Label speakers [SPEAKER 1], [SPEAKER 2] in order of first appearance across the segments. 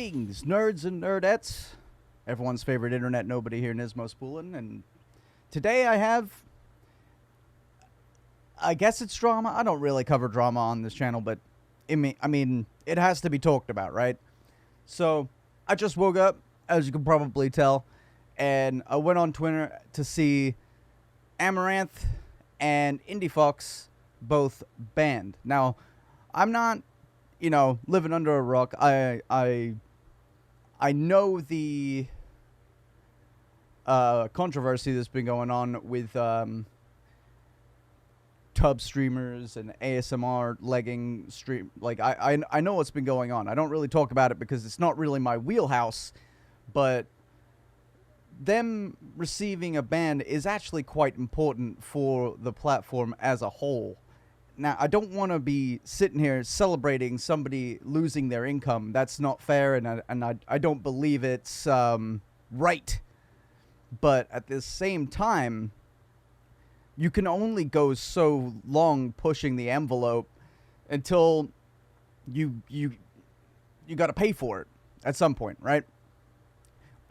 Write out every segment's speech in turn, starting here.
[SPEAKER 1] Greetings, nerds and nerdettes. Everyone's favorite internet nobody here, Nismospoolin, and today I guess it's drama. I don't really cover drama on this channel, but I mean, it has to be talked about, right? So, I just woke up, as you can probably tell, and I went on Twitter to see Amouranth and Indiefoxx both banned. Now, I'm not, living under a rock. I know the controversy that's been going on with tub streamers and ASMR legging stream. Like, I know what's been going on. I don't really talk about it because it's not really my wheelhouse, but them receiving a ban is actually quite important for the platform as a whole. Now, I don't want to be sitting here celebrating somebody losing their income. That's not fair, and I don't believe it's right. But at the same time, you can only go so long pushing the envelope until you got to pay for it at some point, right?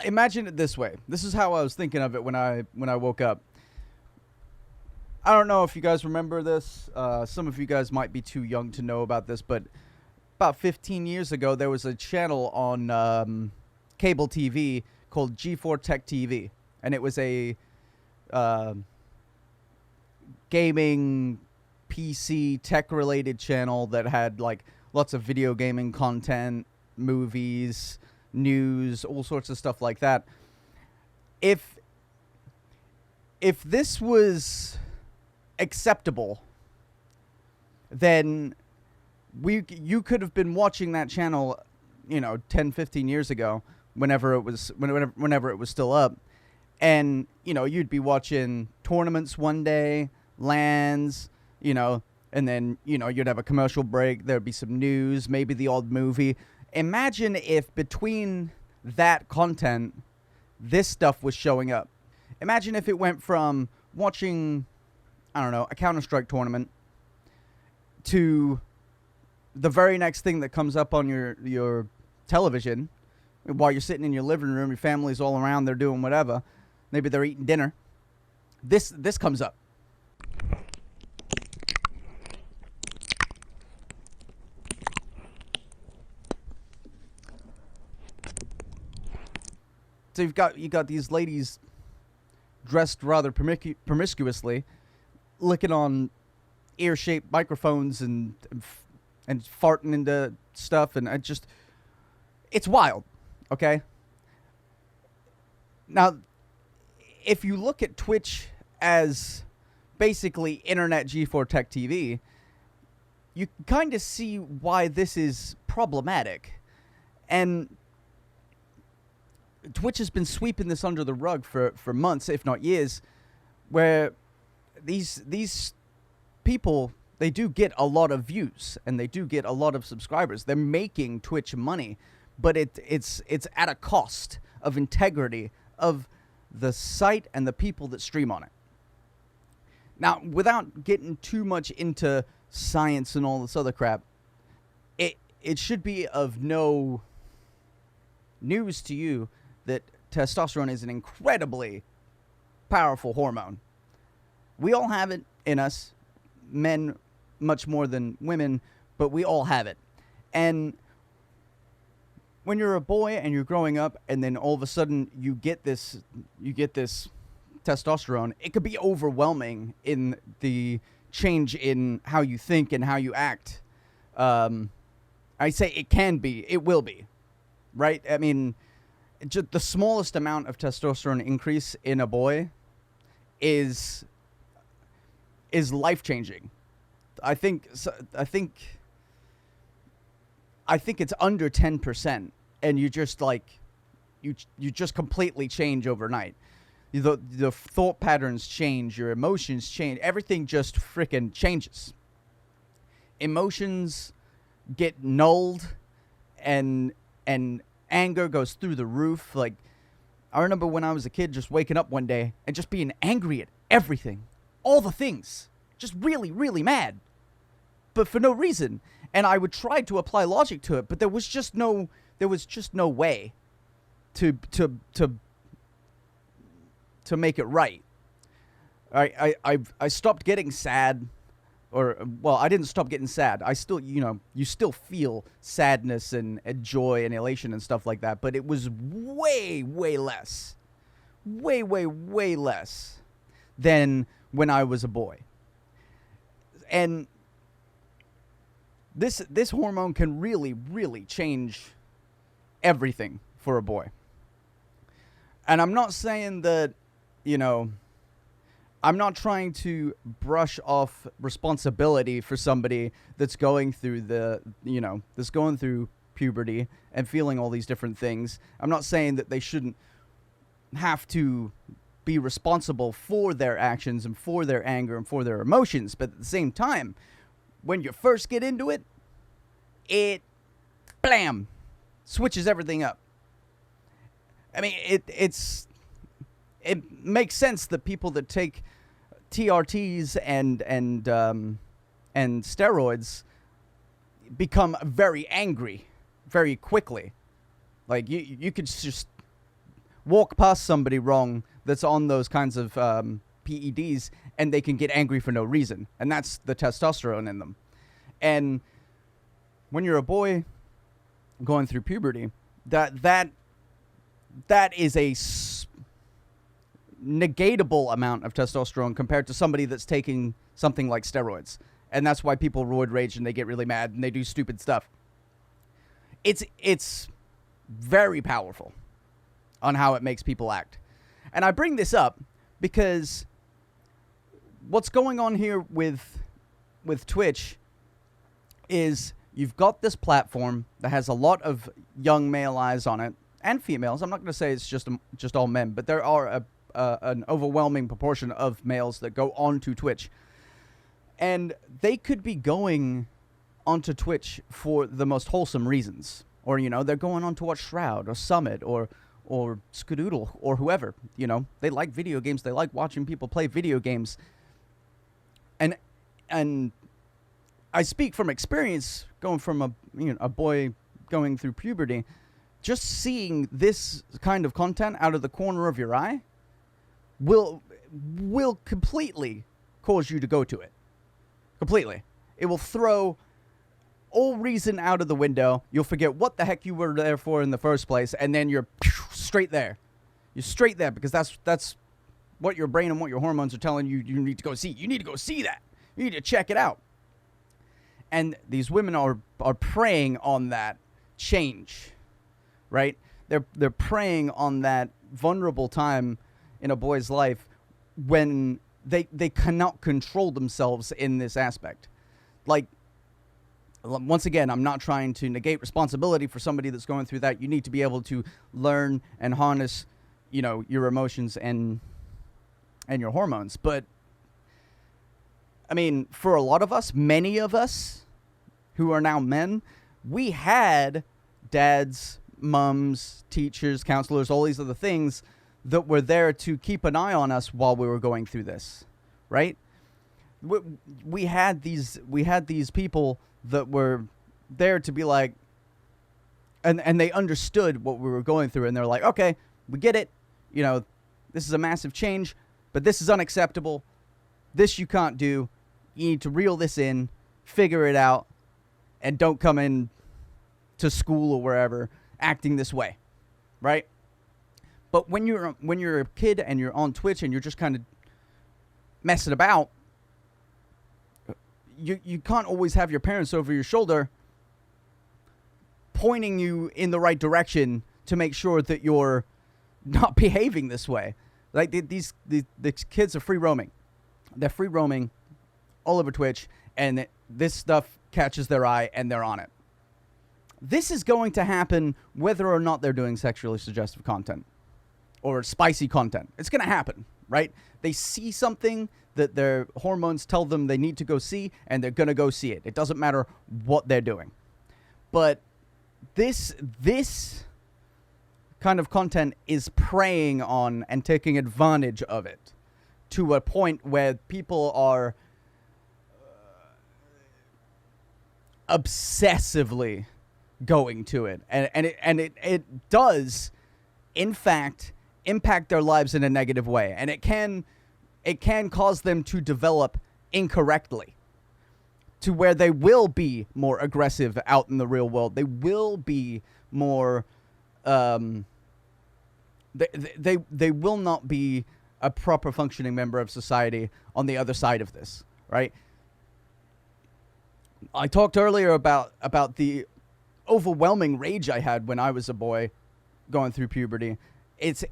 [SPEAKER 1] Imagine it this way. This is how I was thinking of it when I woke up. I don't know if you guys remember this. Some of you guys might be too young to know about this, but about 15 years ago, there was a channel on cable TV called G4 Tech TV, and it was a gaming PC tech-related channel that had like lots of video gaming content, movies, news, all sorts of stuff like that. If this was acceptable, then you could have been watching that channel 10-15 years ago, whenever it was still up, and you'd be watching tournaments one day, LANs, and then you'd have a commercial break, there'd be some news, maybe the odd movie. Imagine if between that content this stuff was showing up. Imagine if it went from watching, I don't know, a Counter-Strike tournament to the very next thing that comes up on your television while you're sitting in your living room, your family's all around, they're doing whatever. Maybe they're eating dinner. This comes up. So you got these ladies dressed rather promiscuously, licking on ear-shaped microphones and farting into stuff, and it's wild, okay? Now, if you look at Twitch as basically internet G4 Tech TV, you kind of see why this is problematic. And Twitch has been sweeping this under the rug for months, if not years, where these people, they do get a lot of views and they do get a lot of subscribers. They're making Twitch money, but it's at a cost of integrity of the site and the people that stream on it. Now, without getting too much into science and all this other crap, it should be of no news to you that testosterone is an incredibly powerful hormone. We all have it in us, men much more than women, but we all have it. And when you're a boy and you're growing up, and then all of a sudden you get this testosterone, it could be overwhelming in the change in how you think and how you act. I say it can be, it will be, right? I mean, just the smallest amount of testosterone increase in a boy is life-changing. I think it's under 10%, and you just you just completely change overnight. The thought patterns change, your emotions change, everything just frickin' changes. Emotions get nulled, and anger goes through the roof. Like, I remember when I was a kid just waking up one day and just being angry at everything. All the things. Just really, really mad. But for no reason. And I would try to apply logic to it, but there was just no there was just no way to make it right. I stopped getting sad, or, well, I didn't stop getting sad. I still, you still feel sadness and joy and elation and stuff like that, but it was way, way less. Way, way, way less than when I was a boy. And this hormone can really, really change everything for a boy. And I'm not saying that, I'm not trying to brush off responsibility for somebody that's going through that's going through puberty and feeling all these different things. I'm not saying that they shouldn't have to be responsible for their actions and for their anger and for their emotions. But at the same time, when you first get into it, it, blam, switches everything up. I mean, it makes sense that people that take TRTs and steroids become very angry very quickly. Like, you could just walk past somebody wrong that's on those kinds of PEDs, and they can get angry for no reason. And that's the testosterone in them. And when you're a boy going through puberty, that is a negatable amount of testosterone compared to somebody that's taking something like steroids. And that's why people roid rage and they get really mad and they do stupid stuff. It's very powerful on how it makes people act. And I bring this up because what's going on here with Twitch is you've got this platform that has a lot of young male eyes on it, and females. I'm not going to say it's just all men, but there are an overwhelming proportion of males that go onto Twitch. And they could be going onto Twitch for the most wholesome reasons. Or, they're going on to watch Shroud or Summit or Skadoodle or whoever. They like video games. They like watching people play video games. And I speak from experience, going from a boy going through puberty. Just seeing this kind of content out of the corner of your eye will completely cause you to go to it. Completely. It will throw all reason out of the window. You'll forget what the heck you were there for in the first place, and then you're straight there. You're straight there because that's what your brain and what your hormones are telling you you need to go see. You need to go see that. You need to check it out. And these women are preying on that change, right? They're preying on that vulnerable time in a boy's life when they cannot control themselves in this aspect. Like, once again, I'm not trying to negate responsibility for somebody that's going through that. You need to be able to learn and harness, your emotions and your hormones. But, I mean, for a lot of us, many of us who are now men, we had dads, mums, teachers, counselors, all these other things that were there to keep an eye on us while we were going through this, right? We had these people that were there to be like, and they understood what we were going through, and they're like, okay, we get it. This is a massive change, but this is unacceptable. This you can't do. You need to reel this in, figure it out, and don't come in to school or wherever acting this way, right? But when you're a kid and you're on Twitch and you're just kind of messing about, you can't always have your parents over your shoulder pointing you in the right direction to make sure that you're not behaving this way. Like, these kids are free roaming. They're free roaming all over Twitch, and this stuff catches their eye and they're on it. This is going to happen whether or not they're doing sexually suggestive content or spicy content. It's going to happen, right? They see something that their hormones tell them they need to go see, and they're going to go see it. It doesn't matter what they're doing. But this kind of content is preying on and taking advantage of it to a point where people are obsessively going to it, and it does, in fact, impact their lives in a negative way, and it can cause them to develop incorrectly, to where they will be more aggressive out in the real world. They will be more, they will not be a proper functioning member of society on the other side of this, right? I talked earlier about the overwhelming rage I had when I was a boy going through puberty. It's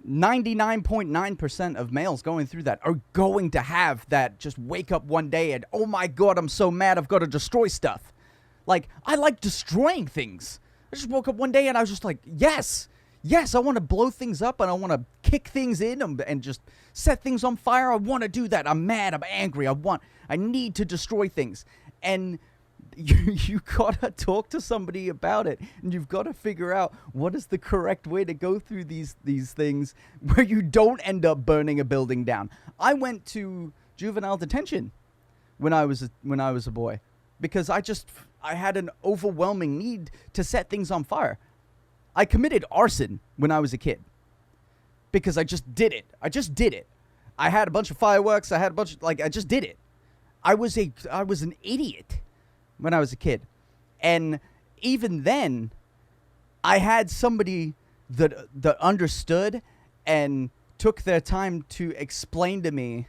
[SPEAKER 1] 99.9% of males going through that are going to have that, just wake up one day and, oh my God, I'm so mad, I've got to destroy stuff. Like, I like destroying things. I just woke up one day and I was just like, yes, I want to blow things up and I want to kick things in and just set things on fire. I want to do that. I'm mad, I'm angry, I need to destroy things. And you gotta talk to somebody about it, and you've got to figure out what is the correct way to go through these things where you don't end up burning a building down. I went to juvenile detention when I was a boy because I had an overwhelming need to set things on fire. I committed arson when I was a kid because I just did it. I had a bunch of fireworks. I just did it. I was an idiot when I was a kid. And even then, I had somebody that understood and took their time to explain to me,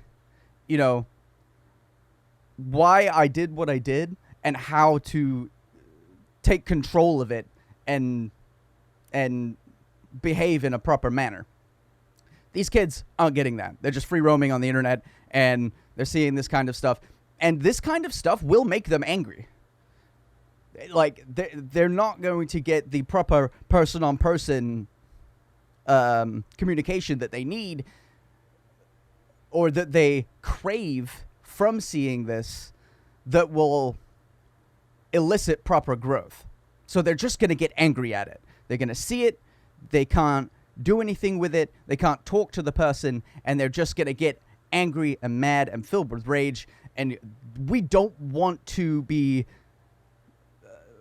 [SPEAKER 1] why I did what I did and how to take control of it and behave in a proper manner. These kids aren't getting that. They're just free roaming on the internet, and they're seeing this kind of stuff. And this kind of stuff will make them angry. Like, they're not going to get the proper person-on-person communication that they need or that they crave from seeing this that will elicit proper growth. So they're just going to get angry at it. They're going to see it. They can't do anything with it. They can't talk to the person, and they're just going to get angry and mad and filled with rage. And we don't want to be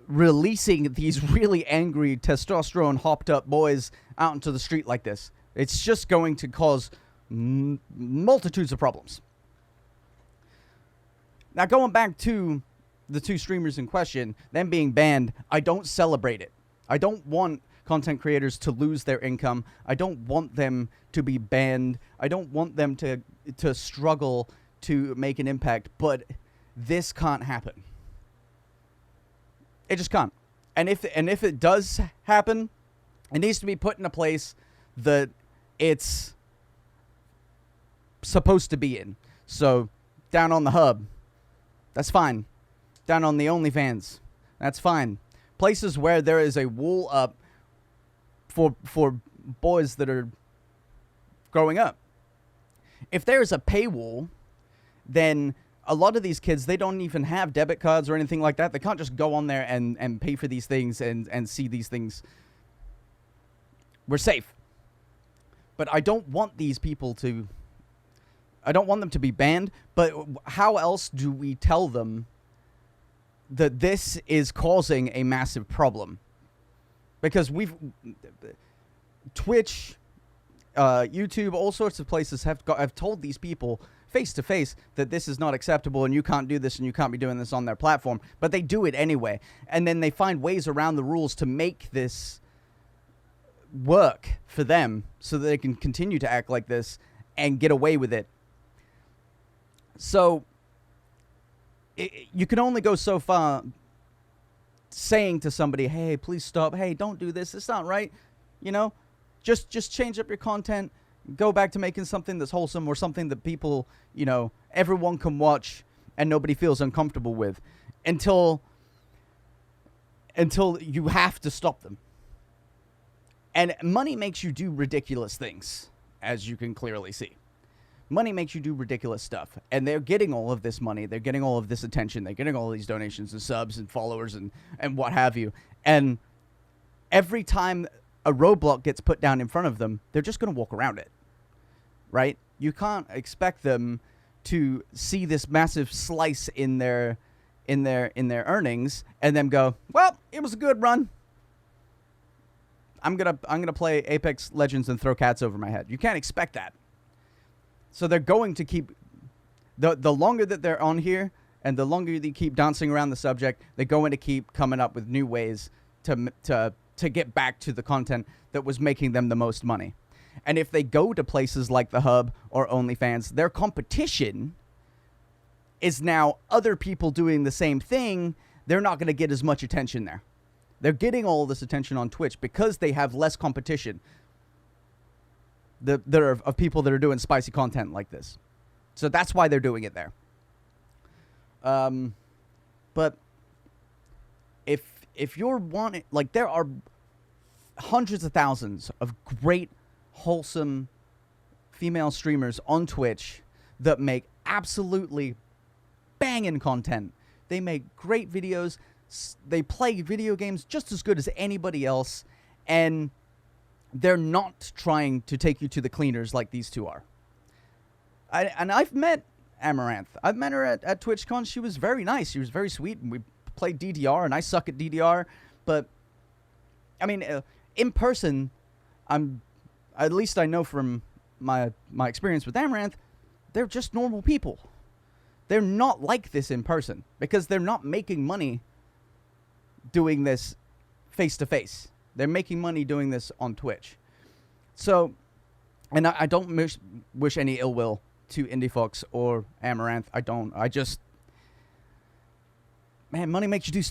[SPEAKER 1] releasing these really angry, testosterone hopped up boys out into the street like this. It's just going to cause multitudes of problems. Now, going back to the two streamers in question, them being banned, I don't celebrate it. I don't want content creators to lose their income. I don't want them to be banned. I don't want them to struggle to make an impact, but this can't happen. It just can't. And if it does happen, it needs to be put in a place that it's supposed to be in. So, down on the hub, that's fine. Down on the OnlyFans, that's fine. Places where there is a wall up for boys that are growing up. If there is a paywall, then a lot of these kids, they don't even have debit cards or anything like that. They can't just go on there and pay for these things and see these things. We're safe. But I don't want these people to... I don't want them to be banned, but how else do we tell them that this is causing a massive problem? Because Twitch, YouTube, all sorts of places have told these people face to face that this is not acceptable and you can't do this and you can't be doing this on their platform, but they do it anyway. And then they find ways around the rules to make this work for them so that they can continue to act like this and get away with it. So you can only go so far saying to somebody, hey, please stop. Hey, don't do this. It's not right. Just change up your content. Go back to making something that's wholesome or something that people, everyone can watch and nobody feels uncomfortable with until you have to stop them. And money makes you do ridiculous things, as you can clearly see. Money makes you do ridiculous stuff. And they're getting all of this money. They're getting all of this attention. They're getting all of these donations and subs and followers and what have you. And every time a roadblock gets put down in front of them, they're just going to walk around it, right? You can't expect them to see this massive slice in their in their earnings, and then go, well, it was a good run. I'm gonna play Apex Legends and throw cats over my head. You can't expect that. So they're going to keep the longer that they're on here, and the longer they keep dancing around the subject, they're going to keep coming up with new ways to get back to the content that was making them the most money. And if they go to places like the Hub or OnlyFans, their competition is now other people doing the same thing. They're not going to get as much attention there. They're getting all this attention on Twitch because they have less competition that are of people that are doing spicy content like this. So that's why they're doing it there. But if you're wanting, like, there are hundreds of thousands of great, wholesome female streamers on Twitch that make absolutely banging content. They make great videos. They play video games just as good as anybody else, and they're not trying to take you to the cleaners like these two are. I've met Amouranth. I've met her at TwitchCon. She was very nice. She was very sweet, and we played DDR, and I suck at DDR. But, I mean, in person, at least I know from my experience with Amouranth, they're just normal people. They're not like this in person because they're not making money doing this face-to-face. They're making money doing this on Twitch. So, and I don't wish any ill will to Indiefoxx or Amouranth. I don't. I just... Man, money makes you do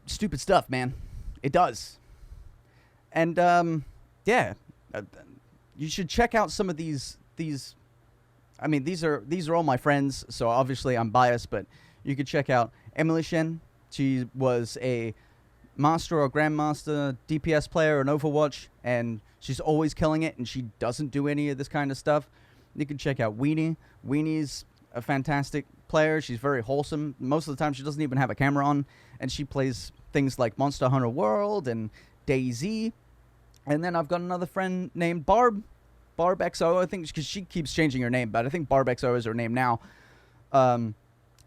[SPEAKER 1] stupid stuff, man. It does. And, yeah. You should check out some of these... I mean, these are all my friends, so obviously I'm biased, but you could check out Emily Shen. She was a master or grandmaster DPS player in Overwatch, and she's always killing it, and she doesn't do any of this kind of stuff. You can check out Weenie. Weenie's a fantastic player. She's very wholesome. Most of the time, she doesn't even have a camera on, and she plays things like Monster Hunter World and DayZ. And then I've got another friend named Barb XO, I think, because she keeps changing her name, but I think Barb XO is her name now.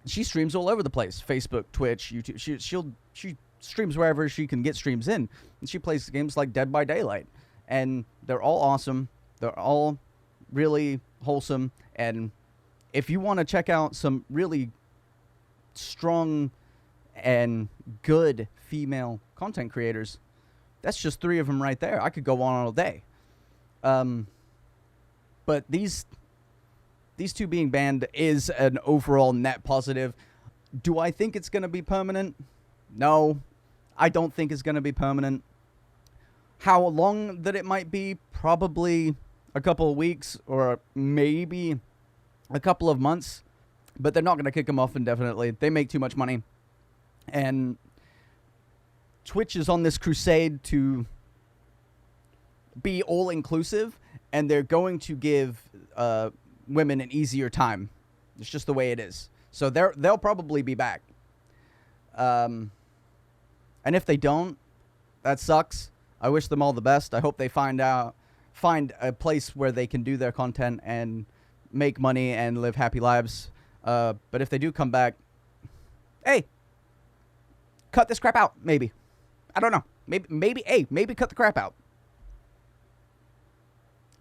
[SPEAKER 1] She streams all over the place: Facebook, Twitch, YouTube. She streams wherever she can get streams in, and she plays games like Dead by Daylight, and they're all awesome. They're all really wholesome, and if you want to check out some really strong and good female content creators, that's just 3 of them right there. I could go on all day. But these 2 being banned is an overall net positive. Do I think it's going to be permanent? No, I don't think it's going to be permanent. How long that it might be? Probably a couple of weeks or maybe a couple of months. But they're not going to kick them off indefinitely. They make too much money. And Twitch is on this crusade to be all-inclusive, and they're going to give women an easier time. It's just the way it is. So they'll probably be back. And if they don't, that sucks. I wish them all the best. I hope they find a place where they can do their content and make money and live happy lives. But if they do come back, hey, cut this crap out, maybe. I don't know. Maybe cut the crap out.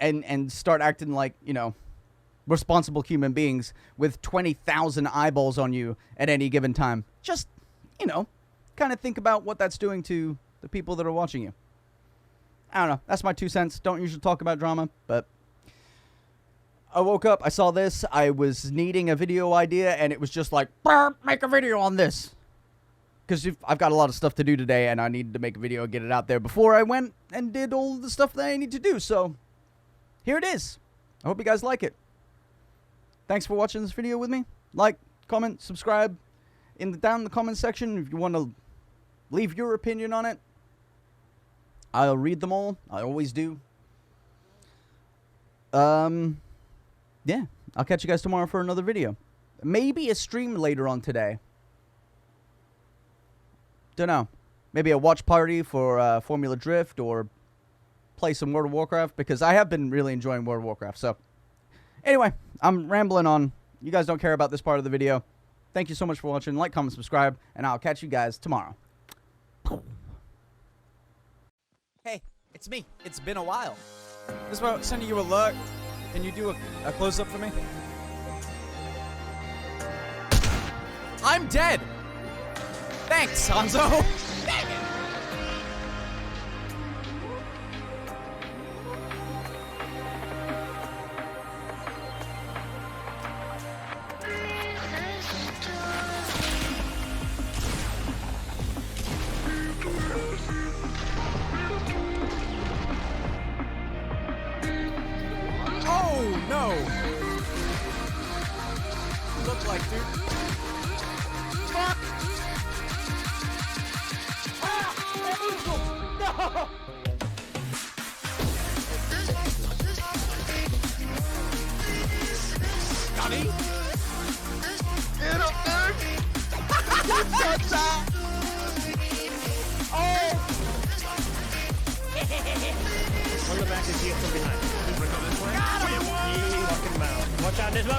[SPEAKER 1] And start acting like, responsible human beings with 20,000 eyeballs on you at any given time. Just, kind of think about what that's doing to the people that are watching you. I don't know. That's my 2 cents. Don't usually talk about drama, but I woke up, I saw this, I was needing a video idea, and it was just like, make a video on this. Because I've got a lot of stuff to do today, and I needed to make a video and get it out there before I went and did all the stuff that I need to do. So, here it is. I hope you guys like it. Thanks for watching this video with me. Like, comment, subscribe down in the comment section if you want to leave your opinion on it. I'll read them all. I always do. Yeah. I'll catch you guys tomorrow for another video. Maybe a stream later on today. Don't know. Maybe a watch party for Formula Drift or play some World of Warcraft, because I have been really enjoying World of Warcraft. So, anyway, I'm rambling on. You guys don't care about this part of the video. Thank you so much for watching. Like, comment, subscribe, and I'll catch you guys tomorrow.
[SPEAKER 2] Hey, it's me. It's been a while. This is about sending you a alert. Can you do a close-up for me? I'm dead! Thanks, Hanzo! Dang it! Oh, no! Look like, dude. Fuck! No! Johnny? Get up there! Oh!
[SPEAKER 3] On the back and see it from behind. This way. Got him! Fucking mouth. Watch out, Nismo!